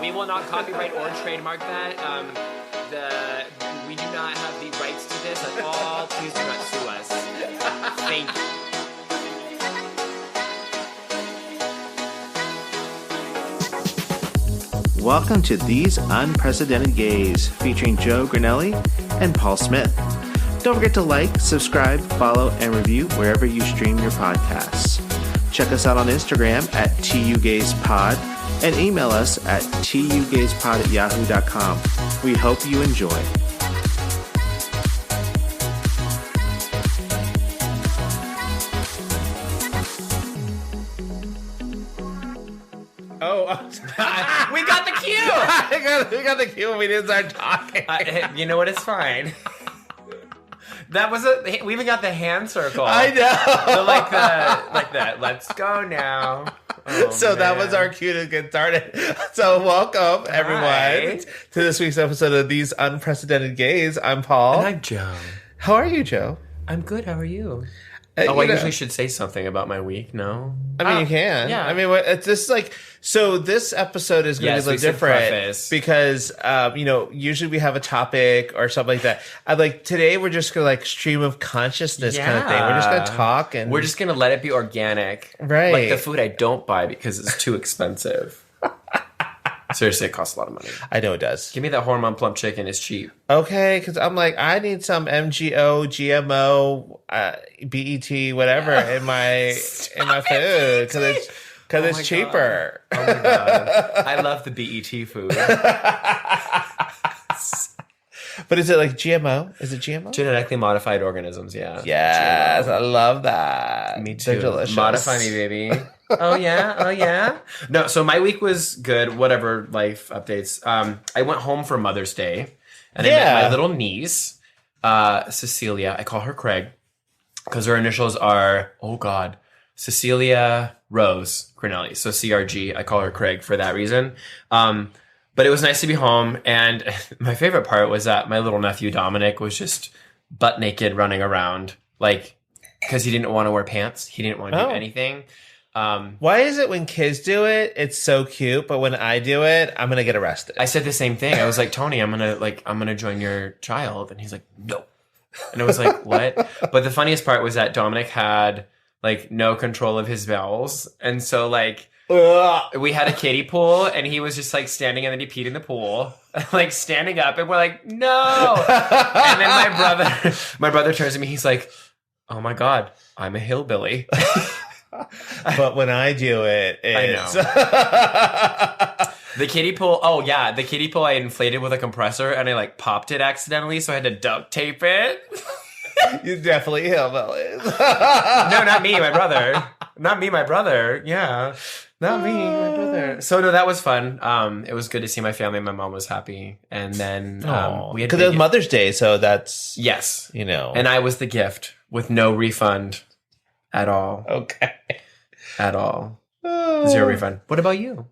We will not copyright or trademark that. We do not have the rights to this at all. Please do not sue us. Thank you. Welcome to These Unprecedented Gays, featuring Joe Granelli and Paul Smith. Don't forget to like, subscribe, follow, and review wherever you stream your podcasts. Check us out on Instagram at tugayspod and email us at tugayspod@yahoo.com. We hope you enjoy. We got the cue! We got the cue when we didn't start talking. You know what? It's fine. That was we even got the hand circle. I know. So like that. Let's go now. Oh, so man. That was our cue to get started. So welcome everyone to this week's episode of These Unprecedented Gays. I'm Paul. And I'm Joe. How are you, Joe? I'm good. How are you? I usually should say something about my week, no? I mean, you can. Yeah. I mean, this episode is going to be a little different because, usually we have a topic or something like that. Today we're just going to stream of consciousness kind of thing. We're just going to talk and we're just going to let it be organic. Right. Like the food I don't buy because it's too expensive. Seriously, it costs a lot of money. I know it does. Give me that hormone plump chicken. It's cheap. Okay, because I'm I need some MGO, GMO, BET, whatever in my food because it's cheaper. God. Oh my god, I love the BET food. But is it GMO? Is it GMO? Genetically modified organisms, yeah. Yes, GMO. I love that. Me too. They're delicious. Modify me, baby. Oh yeah. No, so my week was good. Whatever life updates. I went home for Mother's Day, and I met my little niece, Cecilia. I call her Craig because her initials are Cecilia Rose Granelli. So CRG. I call her Craig for that reason. But it was nice to be home, and my favorite part was that my little nephew Dominic was just butt naked running around, because he didn't want to wear pants. He didn't want to do anything. Why is it when kids do it, it's so cute, but when I do it, I'm gonna get arrested? I said the same thing. I was like, Tony, I'm gonna join your child, and he's like, no. And I was like, what? But the funniest part was that Dominic had no control of his bowels, and so we had a kiddie pool, and he was just standing, and then he peed in the pool, standing up, and we're like, no. And then my brother turns to me, he's like, oh my god, I'm a hillbilly. But when I do it, it's... I know. The kiddie pool, the kiddie pool I inflated with a compressor, and I popped it accidentally, so I had to duct tape it. You definitely hillbillies. No, not me, my brother. Not me, my brother. Yeah. Not me, my brother. So no, that was fun. It was good to see my family. My mom was happy, and then we had because it was Mother's Day, so that's yes, And I was the gift with no refund at all. Okay, at all. Zero refund. What about you?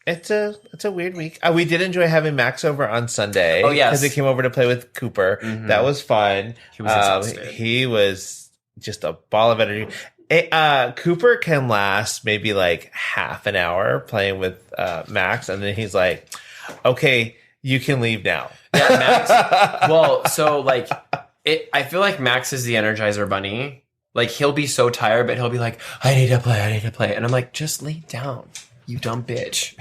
It's a weird week. We did enjoy having Max over on Sunday. Oh yes, because he came over to play with Cooper. Mm-hmm. That was fun. He was exhausted. He was just a ball of energy. Cooper can last maybe half an hour playing with Max, and then he's like, okay, you can leave now. Yeah, Max. Well, so I feel like Max is the Energizer Bunny. He'll be so tired, but he'll be like, I need to play. And I'm like, just lay down, you dumb bitch.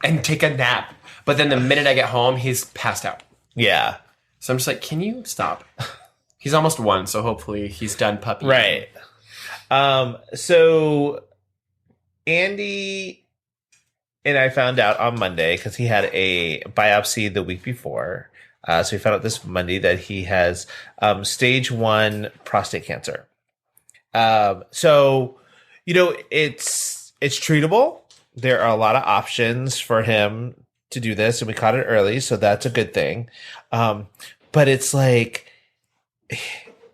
And take a nap. But then the minute I get home, he's passed out. Yeah. So I'm just like, can you stop? He's almost 1, so hopefully he's done puppying. Right. So Andy and I found out on Monday because he had a biopsy the week before. So we found out this Monday that he has stage 1 prostate cancer. So it's treatable. There are a lot of options for him to do this, and we caught it early, so that's a good thing. But it's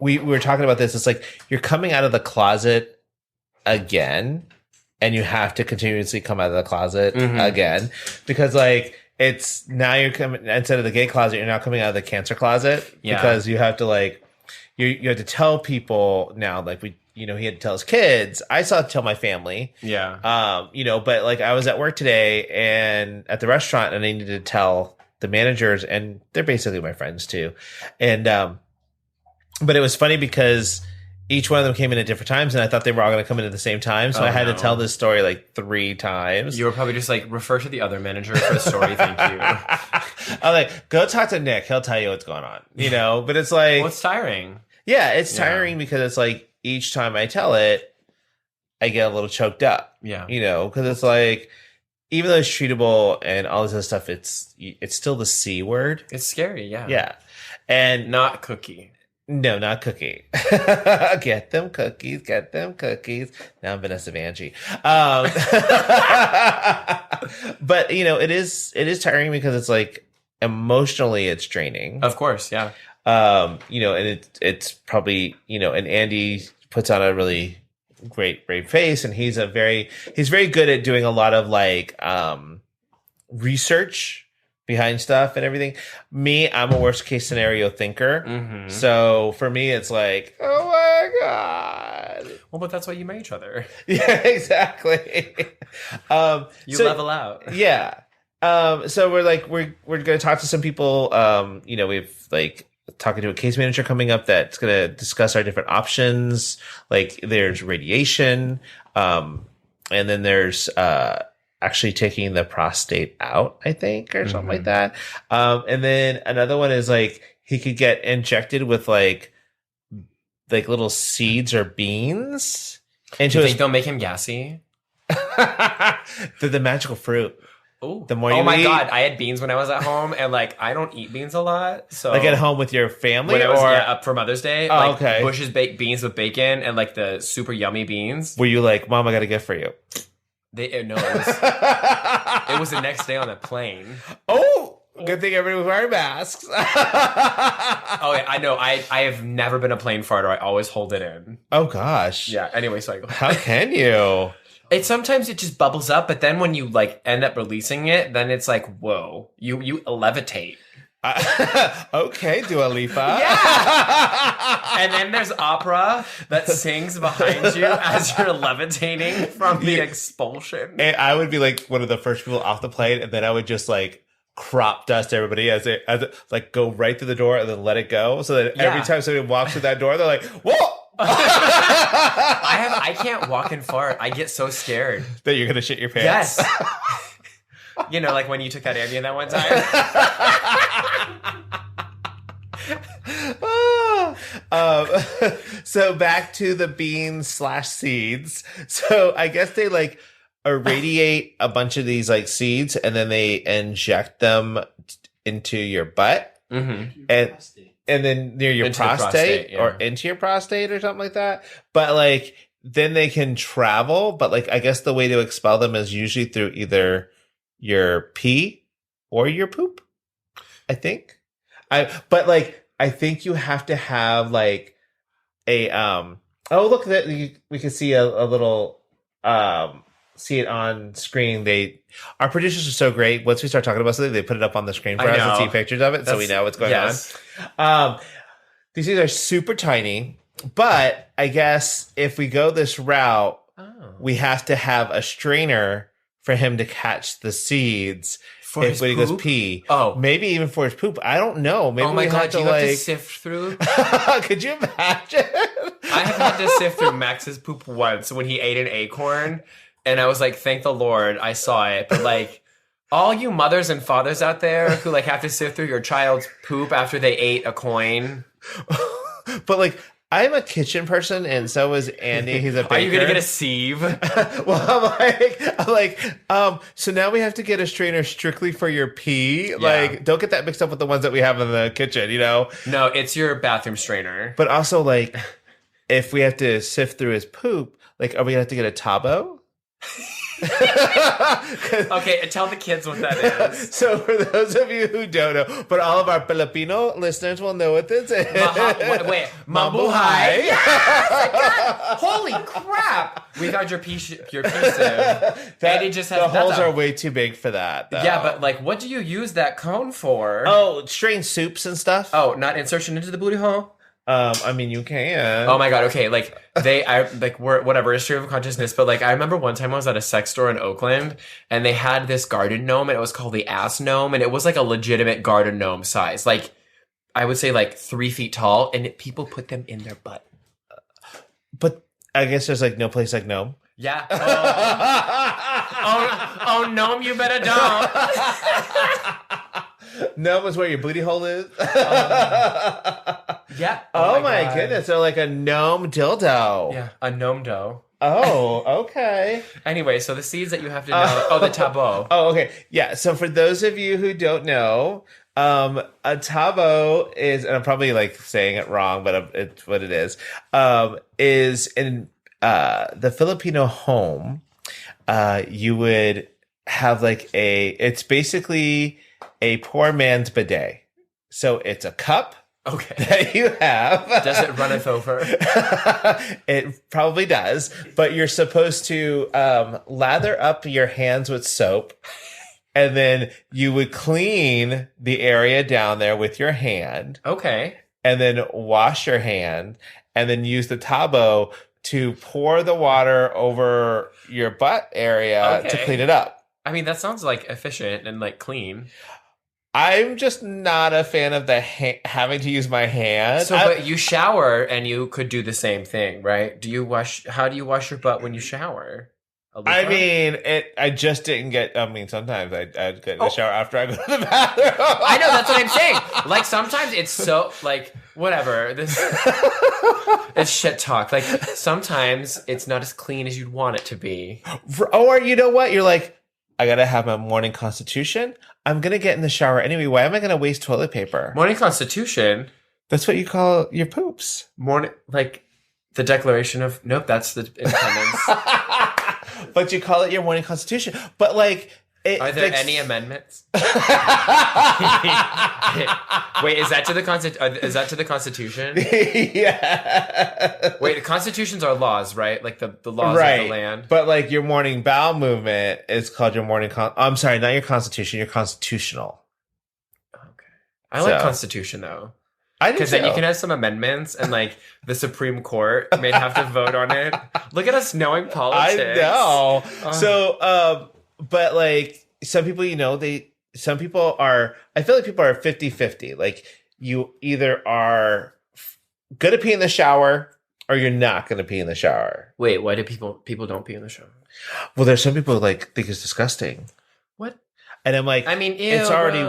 we were talking about this. It's you're coming out of the closet again, and you have to continuously come out of the closet again because it's now you're coming instead of the gay closet, you're now coming out of the cancer closet because you have to you have to tell people now he had to tell his kids. I still have to tell my family. Yeah. But like I was at work today and at the restaurant and I needed to tell the managers, and they're basically my friends too. And, but it was funny because each one of them came in at different times, and I thought they were all going to come in at the same time. So I had to tell this story like 3 times. You were probably just like, refer to the other manager for the story. Thank you. I'm like, go talk to Nick. He'll tell you what's going on, but it's like, well, it's tiring. Yeah, it's tiring because it's like each time I tell it, I get a little choked up. Yeah. Because it's like, even though it's treatable and all this other stuff, it's still the C word. It's scary. Yeah. Yeah. And not cookie. No, not cookie. Get them cookies. Now I'm Vanessa Vanjie. But it is tiring because it's like emotionally it's draining. Of course, yeah. And it's probably and Andy puts on a really great brave face, and he's very good at doing a lot of like research behind stuff and everything. Me, I'm a worst case scenario thinker. Mm-hmm. So for me, it's like, oh my God. Well, but that's why you met each other. Yeah, exactly. You level out. Yeah. So we're going to talk to some people. We've like talking to a case manager coming up that's going to discuss our different options. Like there's radiation. And then there's, actually taking the prostate out, I think, or something like that. And then another one is like he could get injected with like little seeds or beans into you think they'll make him gassy? the magical fruit. Ooh. The more you my eat. God, I had beans when I was at home, and like I don't eat beans a lot. So like at home with your family, when I was up for Mother's Day, okay. Bush's baked beans with bacon and like the super yummy beans. Were you like, Mom, I got a gift for you? It was the next day on the plane. Oh, good thing everybody was wearing masks. Oh, yeah, I know. I have never been a plane farter. I always hold it in. Oh gosh. Yeah. Anyway, so I go. How can you? Sometimes it just bubbles up, but then when you like end up releasing it, then it's like, whoa, you levitate. Okay, Dua Lipa. Yeah. And then there's opera that sings behind you as you're levitating from the expulsion. And I would be like one of the first people off the plane, and then I would just like crop dust everybody as it like go right through the door and then let it go. So that every time somebody walks through that door, they're like, whoa. I can't walk and fart. I get so scared that you're gonna shit your pants. Yes. Like when you took that Ambien that one time. So back to the beans/seeds. So I guess they like irradiate a bunch of these like seeds, and then they inject them into your butt, and then near your prostate or into your prostate or something like that. But like then they can travel. But like I guess the way to expel them is usually through either your pee or your poop, I think. But I think you have to have like a look that we can see a little see it on screen. Our producers are so great. Once we start talking about something, they put it up on the screen for us and see pictures of it, so we know what's going on. These things are super tiny, but I guess if we go this route, we have to have a strainer for him to catch the seeds when he goes pee. Oh, maybe even for his poop. I don't know. Maybe my God, you have to sift through. Could you imagine? I have had to sift through Max's poop once when he ate an acorn, and I was like, "Thank the Lord, I saw it." But like, all you mothers and fathers out there who like have to sift through your child's poop after they ate a coin. But like, I'm a kitchen person, and so is Andy. He's a baker. Are you gonna get a sieve? Well, I'm like, so now we have to get a strainer strictly for your pee. Yeah. Like, don't get that mixed up with the ones that we have in the kitchen, No, it's your bathroom strainer. But also, like, if we have to sift through his poop, like, are we gonna have to get a tabo? Okay, tell the kids what that is. So for those of you who don't know, but all of our Filipino listeners will know what this is. Wait, Mambuhay? Yes! Holy crap! We found your piece sieve. Eddie just has the holes are way too big for that, though. Yeah, but like, what do you use that cone for? Oh, strain soups and stuff. Oh, not insertion into the booty hole? I mean, you can. Oh my god, okay, like we're whatever, it's stream of consciousness, but like I remember one time I was at a sex store in Oakland and they had this garden gnome and it was called the ass gnome and it was like a legitimate garden gnome size. Like I would say like 3 feet tall and people put them in their butt. But I guess there's like no place like gnome. Yeah. Oh, gnome, you better don't. Gnome is where your booty hole is. Yeah. Oh my goodness. They're like a gnome dildo. Yeah. A gnome dough. Oh, okay. Anyway, so the seeds that you have to know. Oh, the tabot. Oh, okay. Yeah. So for those of you who don't know, a tabo is, and I'm probably like saying it wrong, but it's what it is in the Filipino home, you would have like it's basically a poor man's bidet. So it's a cup. Okay. That you have. Does it runneth over? It probably does, but you're supposed to lather up your hands with soap, and then you would clean the area down there with your hand. Okay. And then wash your hand, and then use the tabo to pour the water over your butt area to clean it up. I mean, that sounds like efficient and like clean. I'm just not a fan of the having to use my hand. So, but you shower and you could do the same thing, right? How do you wash your butt when you shower? I mean, I just didn't get. I mean, sometimes I'd get in the shower after I go to the bathroom. I know, that's what I'm saying. Like sometimes it's so like whatever. It's shit talk. Like sometimes it's not as clean as you'd want it to be. Or you know what? You're like, I gotta have my morning constitution. I'm gonna get in the shower anyway. Why am I gonna waste toilet paper? Morning constitution. That's what you call your poops. Morning, like the Declaration of Nope. That's the Independence. But you call it your morning constitution. But like, are there any amendments? Wait, is that to the Constitution? Yeah. Wait, the constitutions are laws, right? Like the laws of the land. But like your morning bowel movement is called your morning. I'm sorry, not your constitution. Your constitutional. Okay, I like Constitution though. Because then you can have some amendments and like the Supreme Court may have to vote on it. Look at us knowing politics. I know. So, but like some people, I feel like people are 50-50. Like you either are going to pee in the shower or you're not going to pee in the shower. Wait, why do people don't pee in the shower? Well, there's some people like think it's disgusting. What? And I'm like, I mean, ew, it's already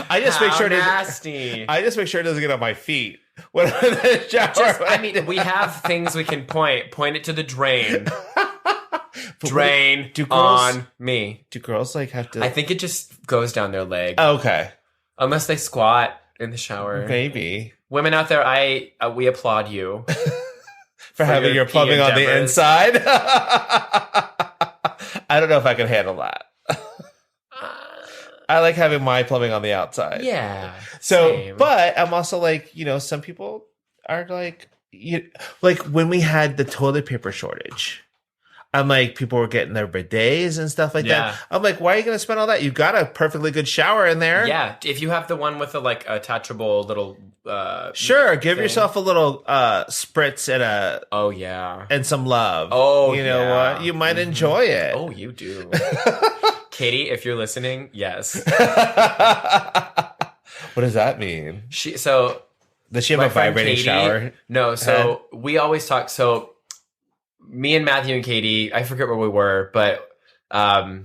I just make sure nasty. I just make sure it doesn't get on my feet when I'm in the shower. We have things we can point it to the drain. Drain on me. Do girls like have to? I think it just goes down their leg. Okay. Unless they squat in the shower. Maybe. Women out there, we applaud you for having your plumbing on the inside. I don't know if I can handle that. I like having my plumbing on the outside. Yeah. So, same. But I'm also like, some people are like, like when we had the toilet paper shortage, I'm like, people were getting their bidets and stuff like that. I'm like, why are you going to spend all that? You got a perfectly good shower in there. Yeah. If you have the one with the like attachable little, sure. Give yourself a little spritz and some love. Oh, you know what? You might enjoy it. Oh, you do. Katie, if you're listening, yes. What does that mean? Does she have a vibrating shower? No. So we always talk. So me and Matthew and Katie, I forget where we were, but I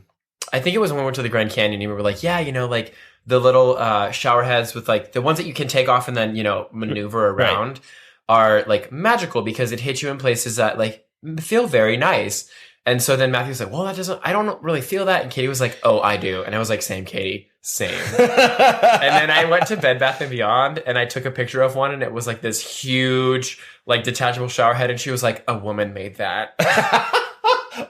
think it was when we went to the Grand Canyon. And we were like, yeah, like the little shower heads with like the ones that you can take off and then maneuver around are like magical because it hits you in places that like feel very nice. And so then Matthew was like, well, I don't really feel that. And Katie was like, oh, I do. And I was like, same, Katie, same. And then I went to Bed Bath & Beyond and I took a picture of one and it was like this huge, like detachable shower head. And she was like, a woman made that.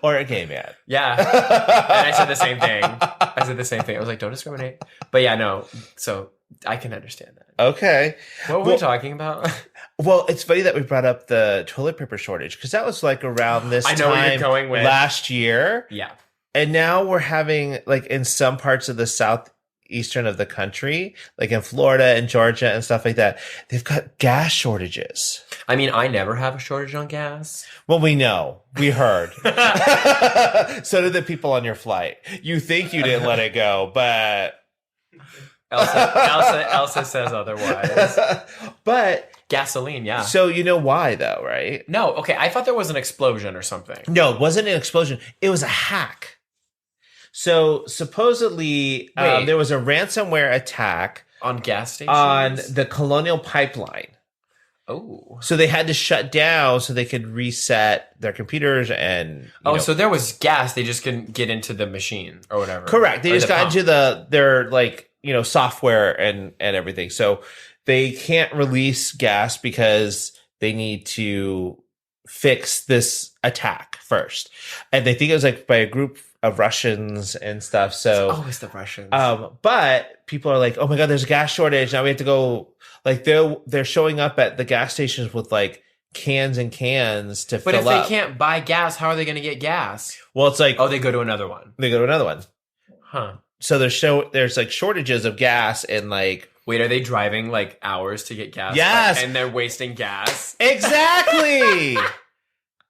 Or a gay man. Yeah. And I said the same thing. I was like, don't discriminate. But yeah, no. So I can understand that. Okay. What were we talking about? Well, it's funny that we brought up the toilet paper shortage because that was like around this time where you're going with. Last year. Yeah. And now we're having like in some parts of the Southeast eastern of the country, like in Florida and Georgia and stuff like that, they've got gas shortages. I mean, I never have a shortage on gas. Well, we know. We heard. So did the people on your flight. You think you didn't let it go, but... Elsa says otherwise. But... Gasoline, yeah. So you know why, though, right? No, okay. I thought there was an explosion or something. No, it wasn't an explosion. It was a hack. So supposedly there was a ransomware attack on gas stations on the Colonial Pipeline. Oh, so they had to shut down so they could reset their computers and. So there was gas. They just couldn't get into the machine or whatever. Correct. They just got into their software and everything. So they can't release gas because they need to fix this attack first, and they think it was like by a group of Russians and stuff. So it's always the Russians. But people are like, "Oh my God, there's a gas shortage. Now we have to go." Like they're showing up at the gas stations with like cans and cans to fill up. But if they can't buy gas, how are they going to get gas? Well, it's like they go to another one. Huh. So there's like shortages of gas and like. Wait, are they driving like hours to get gas? Yes. And they're wasting gas? Exactly.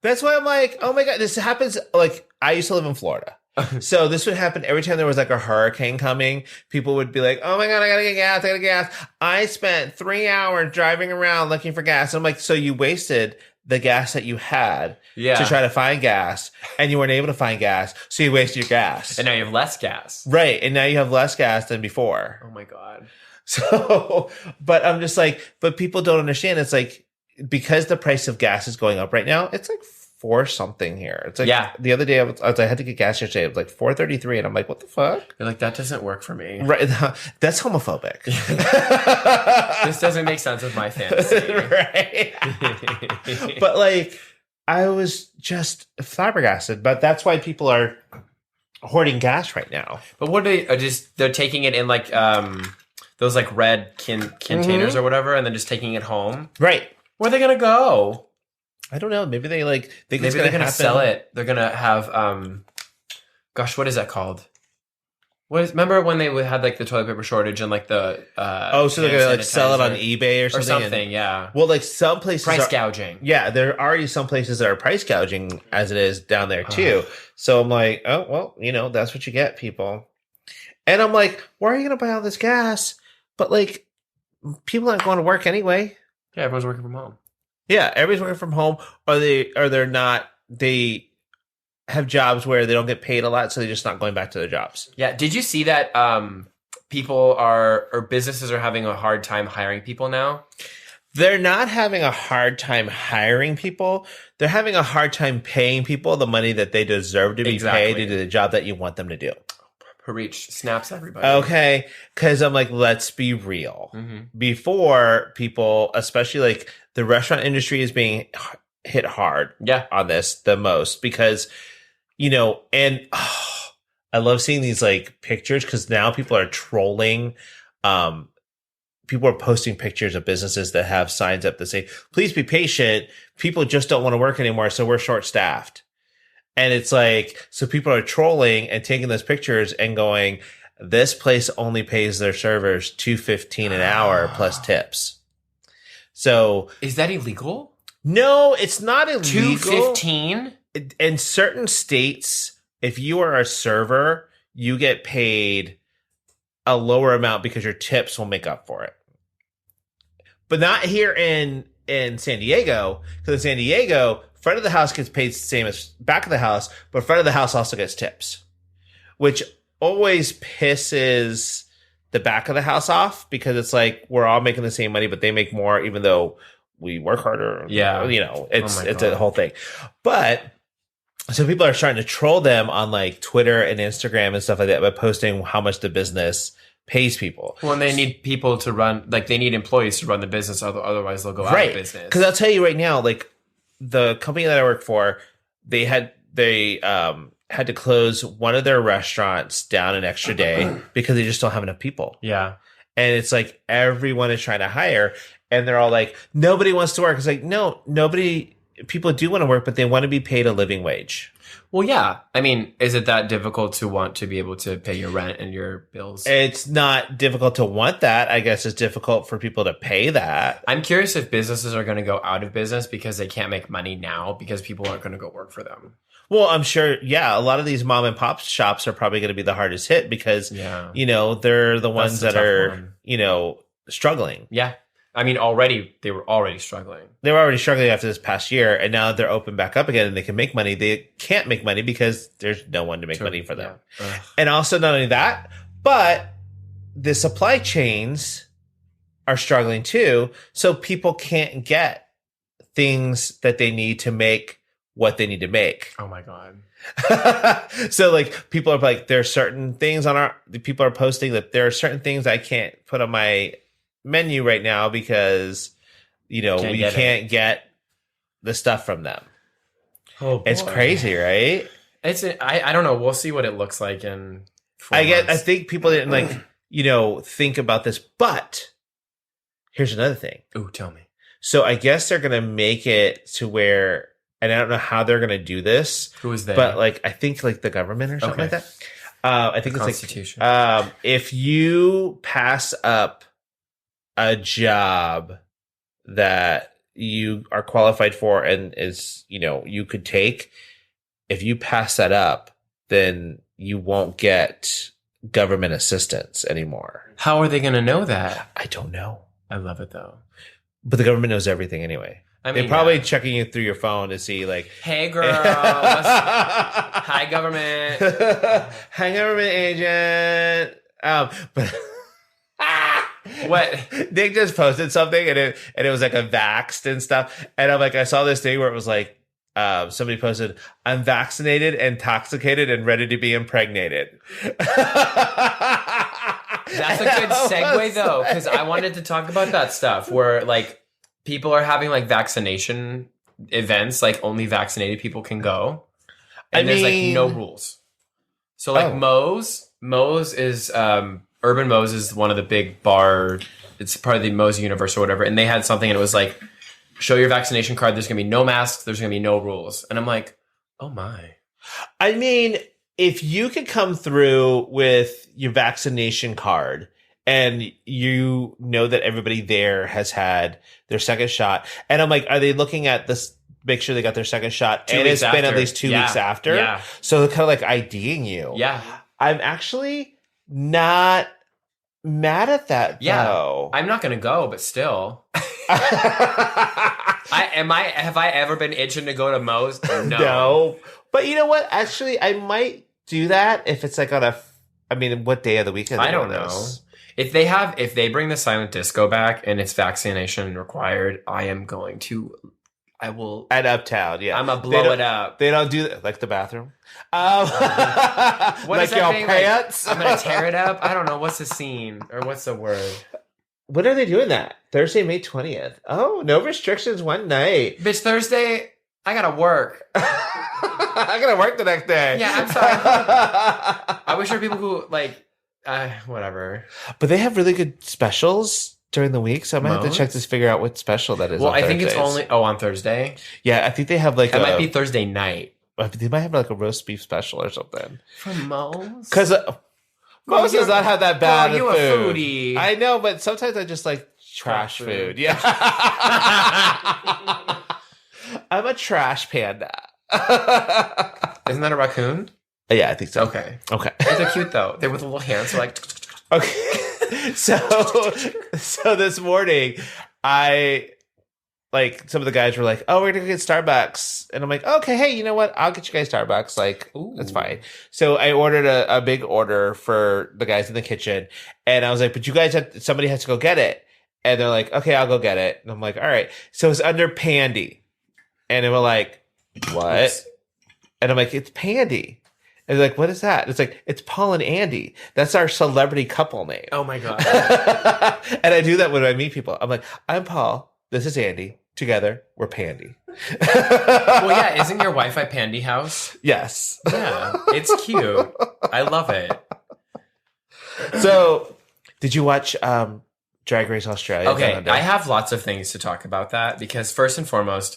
That's why I'm like, oh my God, this happens. Like, I used to live in Florida. So this would happen every time there was like a hurricane coming. People would be like, oh my God, I gotta get gas. I spent 3 hours driving around looking for gas. And I'm like, so you wasted the gas that you had to try to find gas, and you weren't able to find gas. So you wasted your gas. And now you have less gas. Right. And now you have less gas than before. Oh my God. So, but I'm just like, but people don't understand. It's like, because the price of gas is going up right now, it's like $4 something here. It's like, the other day I had to get gas yesterday. It was like $4.33. And I'm like, what the fuck? You're like, that doesn't work for me. Right. That's homophobic. This doesn't make sense with my fantasy. Right. But like, I was just flabbergasted, but that's why people are hoarding gas right now. But what they're taking it in like, those like red containers or whatever, and then just taking it home. Right. Where are they gonna go? I don't know. Maybe they're gonna sell it. They're gonna have gosh, what is that called? Remember when they had like the toilet paper shortage and like the so they're gonna like sell it on eBay or something? Yeah. Well, like some places price gouging. Yeah, there are already some places that are price gouging as it is down there too. So I'm like, oh well, that's what you get, people. And I'm like, why are you gonna buy all this gas? But like, people aren't going to work anyway. Yeah, everyone's working from home. Yeah, everybody's working from home, or they're not. They have jobs where they don't get paid a lot, so they're just not going back to their jobs. Yeah. Did you see that? People or businesses are having a hard time hiring people now. They're not having a hard time hiring people. They're having a hard time paying people the money that they deserve to be paid to do the job that you want them to do. Preach snaps everybody. Okay, because I'm like, let's be real. Mm-hmm. Before, people, especially like the restaurant industry, is being hit hard on this the most because, and I love seeing these like pictures because now people are trolling. People are posting pictures of businesses that have signs up that say, please be patient. People just don't want to work anymore, so we're short-staffed. And it's like, so people are trolling and taking those pictures and going, this place only pays their servers $2.15 an hour plus tips. So is that illegal? No, it's not illegal. $2.15? In certain states, if you are a server, you get paid a lower amount because your tips will make up for it. But not here in San Diego, because in San Diego, front of the house gets paid the same as back of the house, but front of the house also gets tips, which always pisses the back of the house off because it's like we're all making the same money, but they make more even though we work harder. Yeah. It's a whole thing. But so people are starting to troll them on like Twitter and Instagram and stuff like that by posting how much the business pays people. Well, and they need people to run, like they need employees to run the business, otherwise they'll go out of business. Because I'll tell you right now, like the company that I work for, they had to close one of their restaurants down an extra day because they just don't have enough people. Yeah. And it's like everyone is trying to hire and they're all like, nobody wants to work. It's like, no, nobody people do want to work, but they want to be paid a living wage. Well, yeah. I mean, is it that difficult to want to be able to pay your rent and your bills? It's not difficult to want that. I guess it's difficult for people to pay that. I'm curious if businesses are going to go out of business because they can't make money now because people aren't going to go work for them. Well, I'm sure, yeah, a lot of these mom and pop shops are probably going to be the hardest hit because, they're the ones that are, struggling. Yeah. I mean, they were already struggling. They were already struggling after this past year, and now they're open back up again and they can make money. They can't make money because there's no one to make money for them. Yeah. And also not only that, but the supply chains are struggling too. So people can't get things that they need to make what they need to make. Oh my God. So like people are like, there are certain things people are posting that there are certain things I can't put on my menu right now because you can't get the stuff from them. Oh boy. It's crazy, right? I don't know. We'll see what it looks like in 4 months. I think people didn't think about this, but here's another thing. Ooh, tell me. So I guess they're gonna make it to where, and I don't know how they're gonna do this. Who is they? But I think the government or something like that. I think it's Constitution. If you pass up a job that you are qualified for and is, you could take, if you pass that up, then you won't get government assistance anymore. How are they going to know that? I don't know. I love it though. But the government knows everything anyway. I mean, they're probably checking you through your phone to see hey girl, hi government. Hi government agent. But what? Nick just posted something and it was like a vaxxed and stuff. And I'm like, I saw this thing where it was like, somebody posted, I'm vaccinated, intoxicated, and ready to be impregnated. That's a good segue though, because I wanted to talk about that stuff where people are having vaccination events, only vaccinated people can go. And there's no rules. So Moe's is Urban Moe's is one of the big bar. It's part of the Moe's universe or whatever. And they had something and it was show your vaccination card. There's going to be no masks. There's going to be no rules. And I'm like, oh my. I mean, if you could come through with your vaccination card and you know that everybody there has had their second shot. And I'm like, are they looking at this? Make sure they got their second shot. And it's been at least 2 weeks after. Yeah. So they're kind of IDing you. Yeah. I'm actually not mad at that, though. I'm not going to go, but still. Have I ever been itching to go to Moe's? No. But you know what? Actually, I might do that if it's what day of the week? I don't know. If they bring the silent disco back and it's vaccination required, I will. At Uptown, yeah. I'm going to blow it up. They don't do that, the bathroom. What is that thing? Pants? I'm going to tear it up. I don't know. What's the scene? Or what's the word? When are they doing that? Thursday, May 20th. Oh, no restrictions one night. Bitch, Thursday, I got to work. I got to work the next day. Yeah, I'm sorry. I wish there were people who, whatever. But they have really good specials during the week, so I might have to check to figure out what special that is. Well, I think it's only on Thursday. Yeah, I think they have it might be Thursday night. They might have a roast beef special or something. From Moe's? Because Moe's does not have that bad you food. A foodie. I know, but sometimes I just like trash food. Yeah. I'm a trash panda. Isn't that a raccoon? Yeah, I think so. Okay. They're cute though. They're with little hands. So okay. So this morning, some of the guys were like, "Oh, we're gonna get Starbucks," and I'm like, "Okay, hey, you know what? I'll get you guys Starbucks. Ooh. That's fine." So I ordered a big order for the guys in the kitchen, and I was like, "But you guys somebody has to go get it," and they're like, "Okay, I'll go get it," and I'm like, "All right." So it's under Pandy, and they were like, "What?" Oops. And I'm like, "It's Pandy." And they're like, what is that? It's it's Paul and Andy. That's our celebrity couple name. Oh my God. And I do that when I meet people. I'm like, I'm Paul. This is Andy. Together, we're Pandy. Well, yeah. Isn't your Wi-Fi Pandy house? Yes. Yeah. It's cute. I love it. So, did you watch Drag Race Australia? Okay. I have lots of things to talk about that because first and foremost,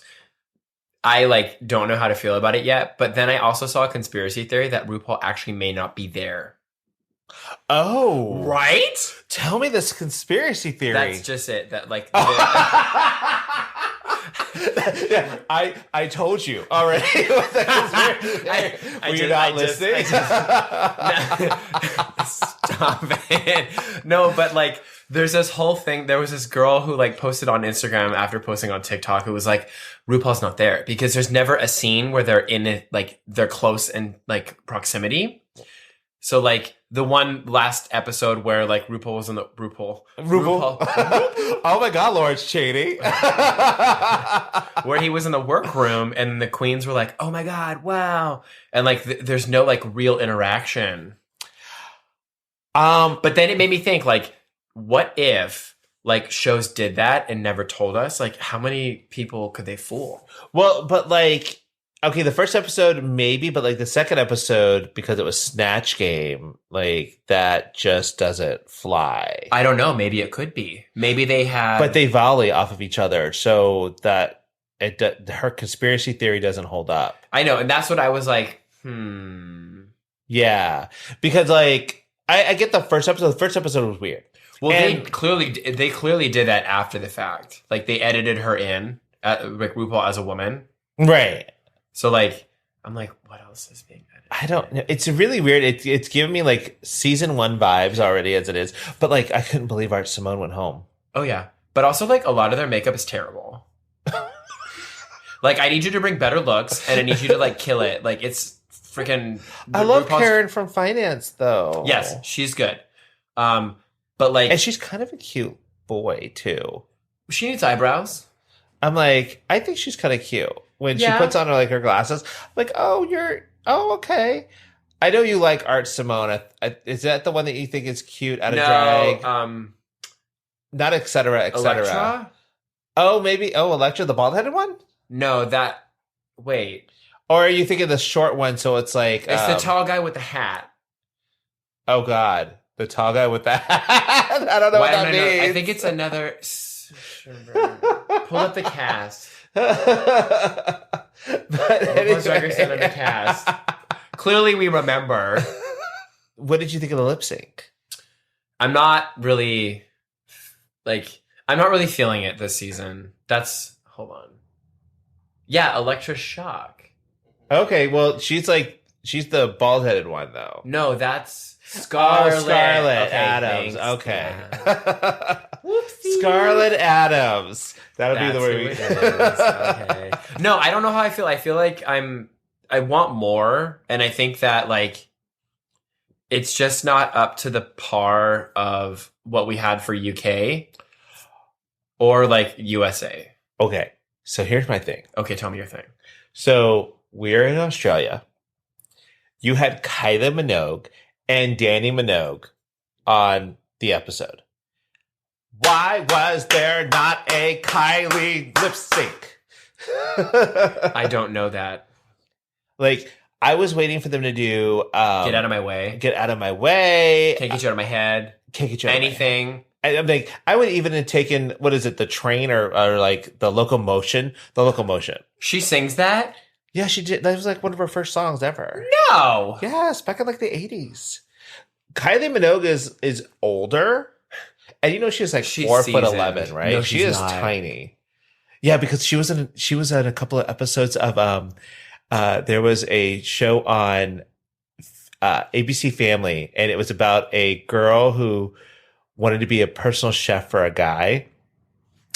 I like don't know how to feel about it yet. But then I also saw a conspiracy theory that RuPaul actually may not be there. Oh, right? Tell me this conspiracy theory. That's just it. That like. Yeah, I told you already. Were you not listening? Stop it. No, but like there's this whole thing. There was this girl who like posted on Instagram after posting on TikTok who was like, RuPaul's not there because there's never a scene where they're in it, like they're close in like proximity. So like the one last episode where like RuPaul was in the RuPaul. Oh my God, Lawrence Chaney. Where he was in the workroom and the queens were like, oh my God, wow. And like there's no like real interaction. But then it made me think like, what if like shows did that and never told us? Like how many people could they fool? Well, but like, okay, the first episode maybe, but like the second episode, because it was Snatch Game, like that just doesn't fly. I don't know. Maybe it could be. Maybe they have. But they volley off of each other, so that her conspiracy theory doesn't hold up. I know, and that's what I was like. Yeah, because like I get the first episode. The first episode was weird. Well, they clearly did that after the fact. Like they edited her in, like RuPaul as a woman, right? So like, I'm like, what else is being edited? I don't know. It's really weird. It's giving me like season 1 vibes already as it is. But like, I couldn't believe Art Simone went home. Oh yeah, but also like a lot of their makeup is terrible. Like, I need you to bring better looks, and I need you to like kill it. Like it's freaking. I love Karen from Finance though. Yes, she's good. But like, and she's kind of a cute boy too. She needs eyebrows. I'm like, I think she's kind of cute. When she puts on her glasses, I'm like, okay. I know you like Art Simone. Is that the one that you think is cute out of drag? Not et cetera, et cetera. Electra? Oh, maybe. Oh, Electra, the bald-headed one? No, wait. Or are you thinking the short one, so it's like... It's the tall guy with the hat. Oh, God. The tall guy with the hat? I don't know what that means. I think it's another... Pull up the cast. But anyway. The cast. Clearly, we remember. What did you think of the lip sync? I'm not really feeling it this season. Hold on. Yeah, Electra Shock. Okay, well, she's the bald-headed one, though. No, that's Scarlett. Oh, Scarlett Adams. Thanks. Okay. Yeah. Whoopsie. Scarlett Adams. That'll be the word we... Okay. No, I don't know how I feel. I feel like I want more, and I think that like it's just not up to the par of what we had for UK or like USA. Okay, so here's my thing. Okay, tell me your thing. So we're in Australia. You had Kylie Minogue and Danny Minogue on the episode. Why was there not a Kylie lip sync? I don't know that. Like, I was waiting for them to do... Get out of my way. Get out of my way. Can't get you out of my head. Can't get you out anything. Of my head. I'm like, I would even have taken, what is it, the train or like the locomotion? The locomotion. She sings that? Yeah, she did. That was like one of her first songs ever. No! Yes, back in like the 80s. Kylie Minogue is older. And you know she's like 4'11", right? No, she is not. Tiny. Yeah, because she was in a couple of episodes of there was a show on ABC Family, and it was about a girl who wanted to be a personal chef for a guy.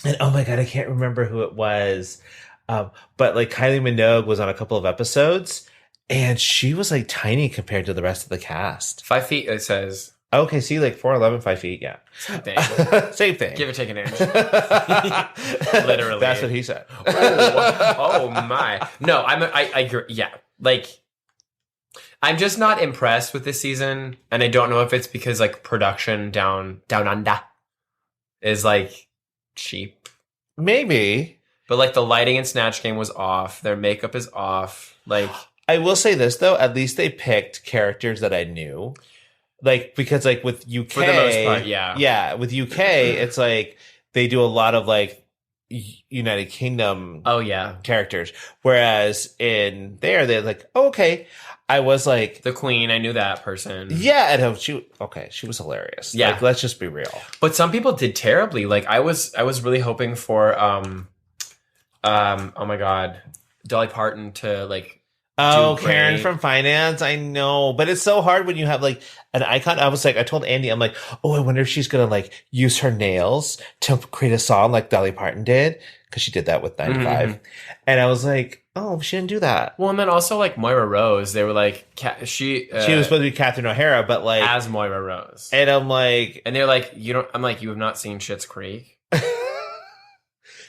And oh my God, I can't remember who it was. But like Kylie Minogue was on a couple of episodes, and she was like tiny compared to the rest of the cast. 5 feet, it says. Okay, see, like 4'11", 5 feet, yeah. Same thing. Same thing. Give or take an inch. Literally. That's what he said. Oh my. No, I agree. Yeah. Like, I'm just not impressed with this season, and I don't know if it's because like production down under is like cheap. Maybe. But like the lighting in Snatch Game was off. Their makeup is off. Like, I will say this though, at least they picked characters that I knew. Like, because like with UK, for the most part, yeah, with UK, it's like they do a lot of like United Kingdom Oh yeah, characters. Whereas in there, they're like, oh, okay. I was like, the Queen. I knew that person. yeah, and she was hilarious. Yeah. Like, let's just be real. But some people did terribly. Like I was really hoping for oh my God, Dolly Parton to like. Oh, Karen from finance. I know, but it's so hard when you have like an icon. I told Andy, I'm like, oh, I wonder if she's going to like use her nails to create a song like Dolly Parton did. Cause she did that with 95. Mm-hmm. And I was like, oh, she didn't do that. Well, and then also like Moira Rose, they were like, she was supposed to be Catherine O'Hara, but like as Moira Rose. And I'm like, and they're like, I'm like, you have not seen Schitt's Creek.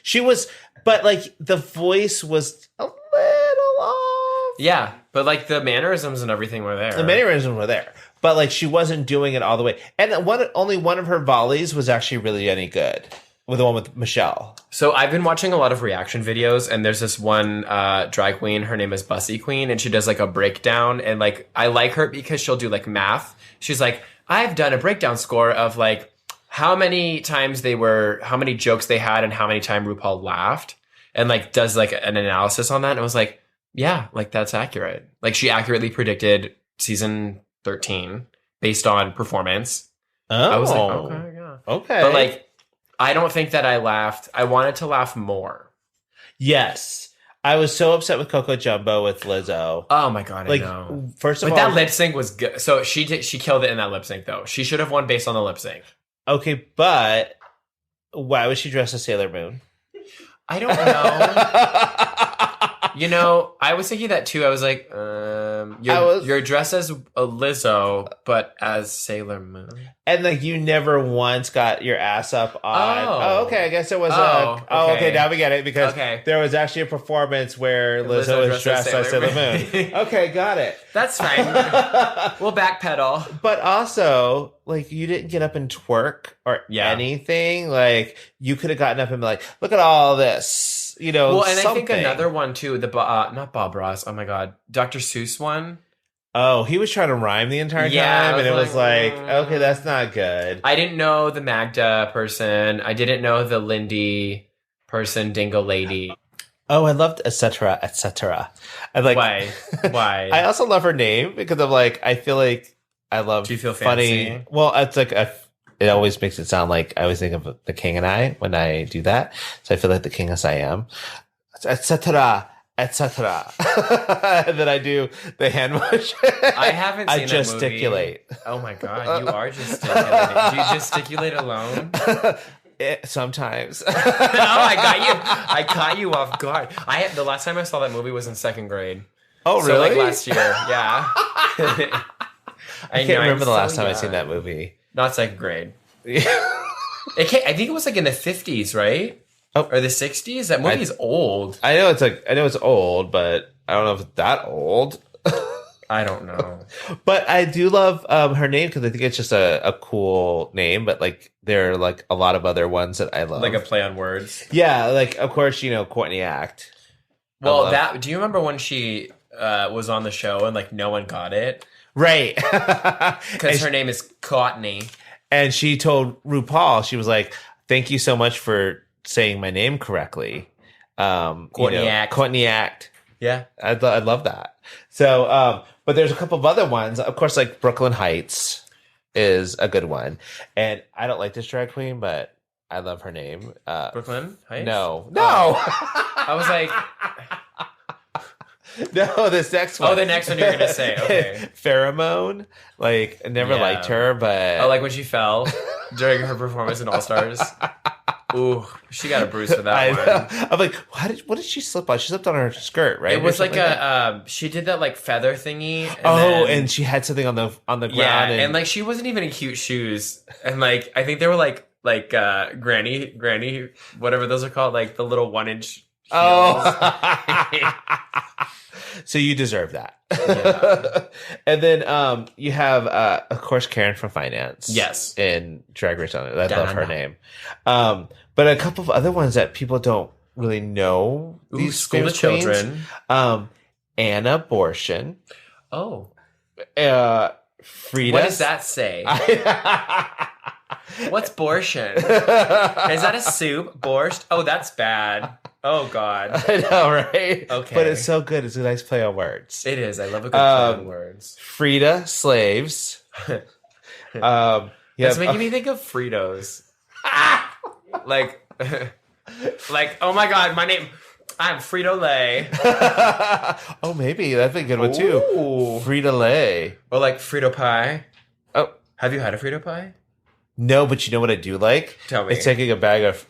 She was, but like the voice was a little off. Yeah, but like the mannerisms and everything were there. The mannerisms were there, but like she wasn't doing it all the way. And only one of her volleys was actually really any good. With the one with Michelle. So I've been watching a lot of reaction videos, and there's this one drag queen. Her name is Bussy Queen, and she does like a breakdown. And like I like her because she'll do like math. She's like, I've done a breakdown score of like how many jokes they had, and how many times RuPaul laughed, and like does like an analysis on that. And I was like, yeah, like that's accurate. Like she accurately predicted season 13 based on performance. Oh, I was like, okay, yeah, okay, but like. I don't think that I laughed. I wanted to laugh more. Yes. I was so upset with Coco Jumbo with Lizzo. Oh my God, like, I know. First of all, that lip sync was good. So she killed it in that lip sync though. She should have won based on the lip sync. Okay, but why was she dressed as Sailor Moon? I don't know. I was thinking that too. I was like, you're dressed as a Lizzo, but as Sailor Moon. And like you never once got your ass up on. Oh, okay. I guess it was okay. Now we get it because there was actually a performance where Lizzo was dressed as Sailor Moon. Okay, got it. That's fine. We'll backpedal. But also, like you didn't get up and twerk or anything. Like you could have gotten up and been like, look at all this. You know, well, and something. I think another one too. The not Bob Ross. Oh my God, Dr. Seuss one. Oh, he was trying to rhyme the entire time, and it was like, okay, that's not good. I didn't know the Magda person. I didn't know the Lindy person, Dingo Lady. Oh, I loved etc. etc. I like why. I also love her name because I'm like, I feel like I love. Do you feel funny? Fancy? Well, it's like it always makes it sound like I always think of The King and I when I do that. So I feel like the King as I am, etc. etc. And then I do the hand motion. I haven't seen I gesticulate. That movie. Oh my God, you are gesticulating. Do you gesticulate alone? Sometimes. No, I caught you off guard. The last time I saw that movie was in second grade. Oh, really? So like last year, yeah. I can't remember the last time I seen that movie. Not second grade. I think it was like in the 50s, right? Oh. Or the 60s? That movie is old. I know it's old, but I don't know if it's that old. I don't know. But I do love her name because I think it's just a cool name. But like there are like a lot of other ones that I love. Like a play on words. Yeah, like of course, Courtney Act. Well, do you remember when she was on the show and like no one got it? Right. Because her name is Courtney. And she told RuPaul, she was like, thank you so much for saying my name correctly. Courtney Act. Courtney Act. Yeah. I love that. So, but there's a couple of other ones. Of course, like Brooklyn Heights is a good one. And I don't like this drag queen, but I love her name. Brooklyn Heights? No. I was like... No, this next one. Oh, the next one you're going to say. Okay. Pheromone. Like, I never liked her, but... Oh, like when she fell during her performance in All Stars? Ooh, she got a bruise for that one. I'm like, what did she slip on? She slipped on her skirt, right? It was like she did that like feather thingy. And she had something on the ground. Yeah, and like she wasn't even in cute shoes. And like, I think they were like granny, whatever those are called, like the little 1-inch heels. Oh. So you deserve that. Yeah. And then you have, of course, Karen from Finance. Yes. In Drag Race on it. I love her name. But a couple of other ones that people don't really know. These School of Children. Anna Abortion. Oh. Frida. What does that say? What's borscht? Is that a soup? Borscht? Oh, that's bad. Oh, God. I know, right? Okay. But it's so good. It's a nice play on words. It is. I love a good play on words. Frida, slaves. It's making me think of Fritos. like, oh my God, I'm Frito-Lay. Oh, maybe. That'd be a good one, too. Ooh. Frito-Lay. Or like Frito pie. Oh. Have you had a Frito pie? No, but you know what I do like? Tell me. It's taking a bag of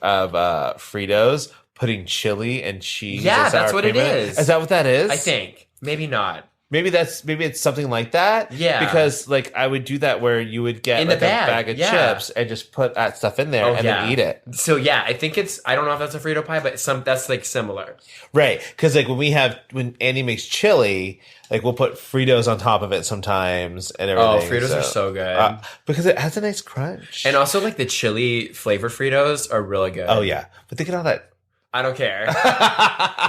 Fritos, putting chili and cheese. Yeah, and sour that's what cream it in is. Is that what that is? I think. Maybe not. Maybe it's something like that. Yeah. Because like I would do that where you would get In like the bag, a bag of chips and just put that stuff in there and then eat it. So yeah, I think I don't know if that's a Frito pie, but that's like similar. Right. Because like when Andy makes chili, like we'll put Fritos on top of it sometimes and everything. Oh, Fritos are so good. Because it has a nice crunch. And also like the chili flavor Fritos are really good. Oh yeah. But think of all that. I don't care.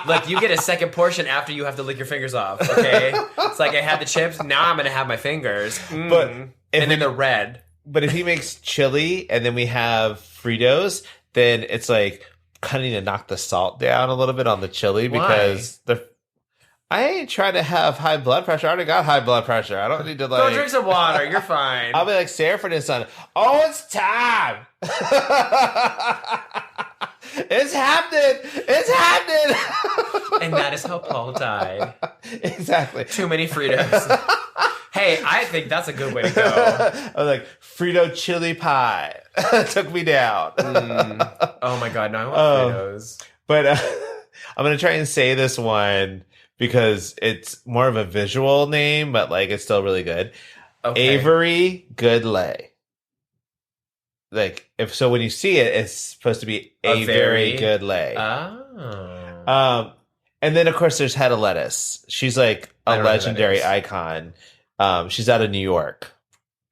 Look, you get a second portion after you have to lick your fingers off, okay? It's like I had the chips, now I'm going to have my fingers. But and then they're red. But if he makes chili and then we have Fritos, then it's like cutting to knock the salt down a little bit on the chili because I ain't trying to have high blood pressure. I already got high blood pressure. I don't need to like... Go drink some water. You're fine. I'll be like Sanford and Son. Oh, it's time. It's happening. It's happening. And that is how Paul died. Exactly. Too many Fritos. Hey, I think that's a good way to go. I was like, Frito chili pie. Took me down. Oh my God, now I want Fritos. But I'm going to try and say this one because it's more of a visual name, but like it's still really good. Okay. Avery Goodlay. Like when you see it, it's supposed to be a very good lay. Oh. And then of course there's Hedda Lettuce. She's like a legendary icon. She's out of New York.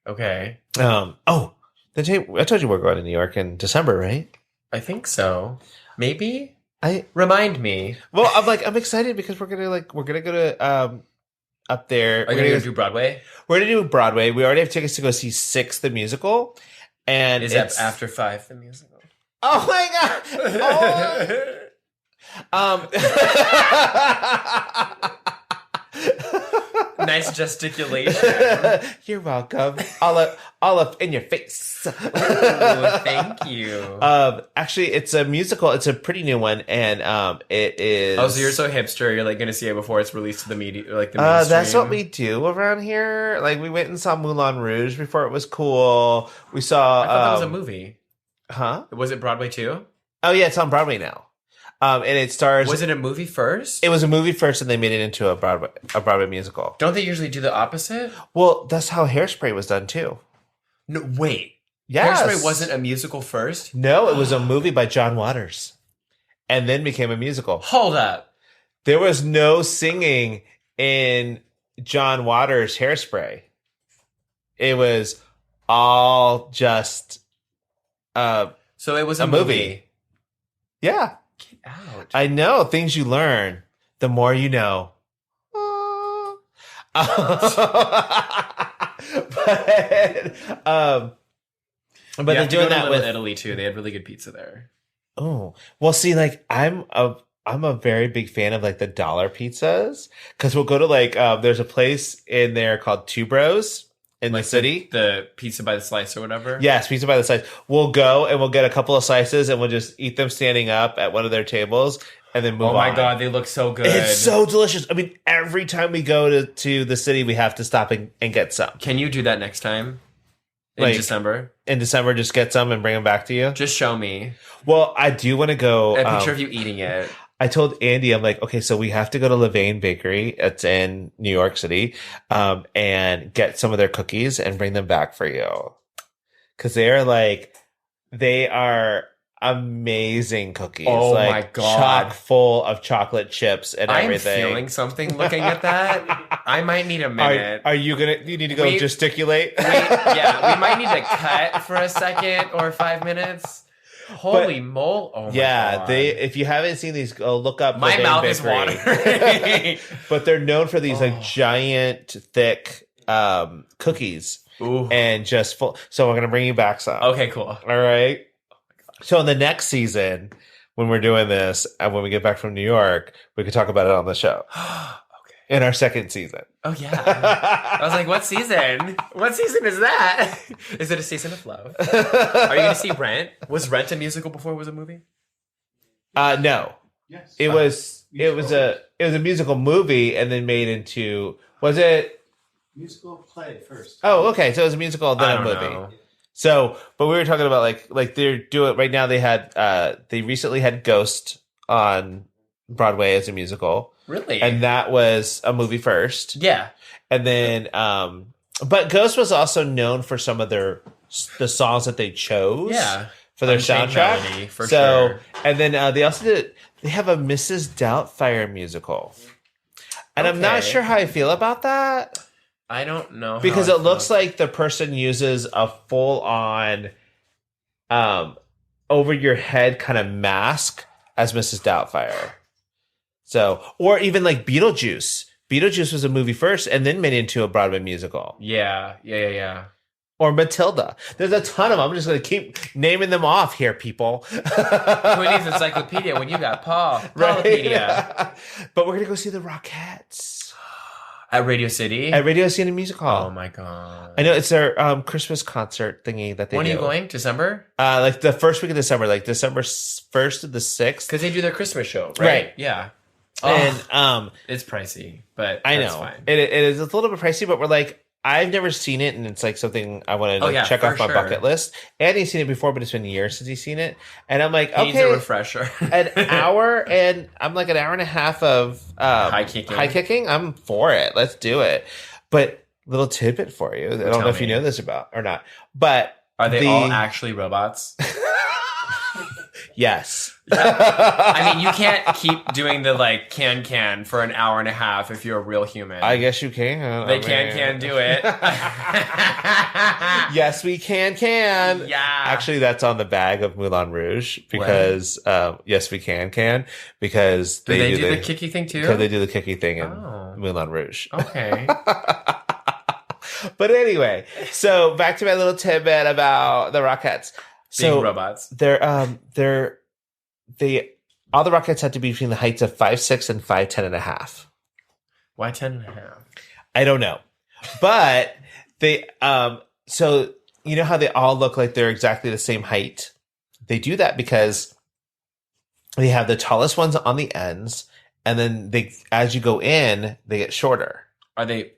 Okay. I told you we're going to New York in December, right? I think so. Maybe. Remind me. Well, I'm excited because we're gonna go to up there. Are you gonna go do Broadway? We're gonna do Broadway. We already have tickets to go see Six the musical. And is that After 5 the musical? Oh my God! Nice gesticulation. You're welcome. All up in your face. Ooh, thank you. Actually, it's a musical. It's a pretty new one, and it is. Oh, so you're so hipster. You're like going to see it before it's released to the media, like the mainstream. That's what we do around here. Like we went and saw Moulin Rouge before it was cool. We saw. I thought that was a movie. Huh? Was it Broadway too? Oh yeah, it's on Broadway now. And it stars. Was it a movie first? It was a movie first, and they made it into a Broadway musical. Don't they usually do the opposite? Well, that's how Hairspray was done too. No, wait. Yes. Hairspray wasn't a musical first? No, it was a movie by John Waters, and then became a musical. Hold up. There was no singing in John Waters' Hairspray. It was all just. So it was a movie. Yeah. Get out. I know. Things you learn, the more you know. But they're doing that with Italy too. They had really good pizza there. Oh, well, see, like I'm a very big fan of like the dollar pizzas because we'll go to like there's a place in there called Two Bros in the city. The pizza by the slice or whatever. Yes, pizza by the slice. We'll go and we'll get a couple of slices and we'll just eat them standing up at one of their tables and then move on. Oh my God, they look so good. It's so delicious. I mean, every time we go to the city, we have to stop and get some. Can you do that next time? In December? In December, just get some and bring them back to you? Just show me. Well, I do want to go. A picture of you eating it. I told Andy, I'm like, okay, so we have to go to Levain Bakery. It's in New York City, and get some of their cookies and bring them back for you. Because they are amazing cookies. Oh my God. Chock full of chocolate chips and everything. I'm feeling something looking at that. I might need a minute. You need to go gesticulate? We might need to cut for a second or 5 minutes. Holy moly. Oh my God. If you haven't seen these, go look up my Levain mouth Bakery. is watering. But they're known for these like giant, thick cookies Ooh. and just full. So we're gonna bring you back some. Okay, cool. All right. So in the next season, when we're doing this, and when we get back from New York, we could talk about it on the show. Okay. In our second season. Oh yeah. I was like, what season? What season is that? Is it a season of love? Are you gonna see Rent? Was Rent a musical before it was a movie? No. Yes. It was a musical movie and then made into, was it? Musical play first. Oh, okay. So it was a musical then a movie. Know. So, but we were talking about like they're doing right now. They recently had Ghost on Broadway as a musical. Really? And that was a movie first. Yeah. And then, but Ghost was also known for some of the songs that they chose. Yeah. For their Unchained soundtrack. Melody, for sure. And then they have a Mrs. Doubtfire musical. And I'm not Okay. sure how I feel about that. I don't know. Because how I it looks feel. like the person uses a full on over your head kind of mask as Mrs. Doubtfire. So, or even like Beetlejuice. Beetlejuice was a movie first and then made into a Broadway musical. Yeah. Or Matilda. There's a ton of them. I'm just going to keep naming them off here, people. Who needs encyclopedia when you got Paulpedia? But we're going to go see the Rockettes. At Radio City? At Radio City Music Hall. Oh my god. I know it's their Christmas concert thingy that they do. When are you going? December? Like the first week of December, like December 1st to the 6th. Because they do their Christmas show, right? Right. Yeah. And it's pricey, but I that's know fine. it is a little bit pricey, but we're like, I've never seen it, and it's like something I want to check off my bucket list. And he's seen it before, but it's been years since he's seen it, and I'm like, He needs a refresher. an hour, and I'm like an hour and a half of high kicking. I'm for it. Let's do it. But little tidbit for you. I don't know if you know this about or not, but are they all actually robots? Yes. I mean, you can't keep doing the like can for an hour and a half if you're a real human. I guess you can. They can do it. Yes, we can. Yeah. Actually, that's on the bag of Moulin Rouge because yes, we can because do they do the kicky thing too? Because they do the kicky thing in Moulin Rouge. Okay. But anyway, so back to my little tidbit about the Rockettes. Being robots. All the Rockettes had to be between the heights of 5'6" and 5'10" and a half. Why 10 and a half? I don't know. But they so you know how they all look like they're exactly the same height? They do that because they have the tallest ones on the ends, and then as you go in, they get shorter. Are they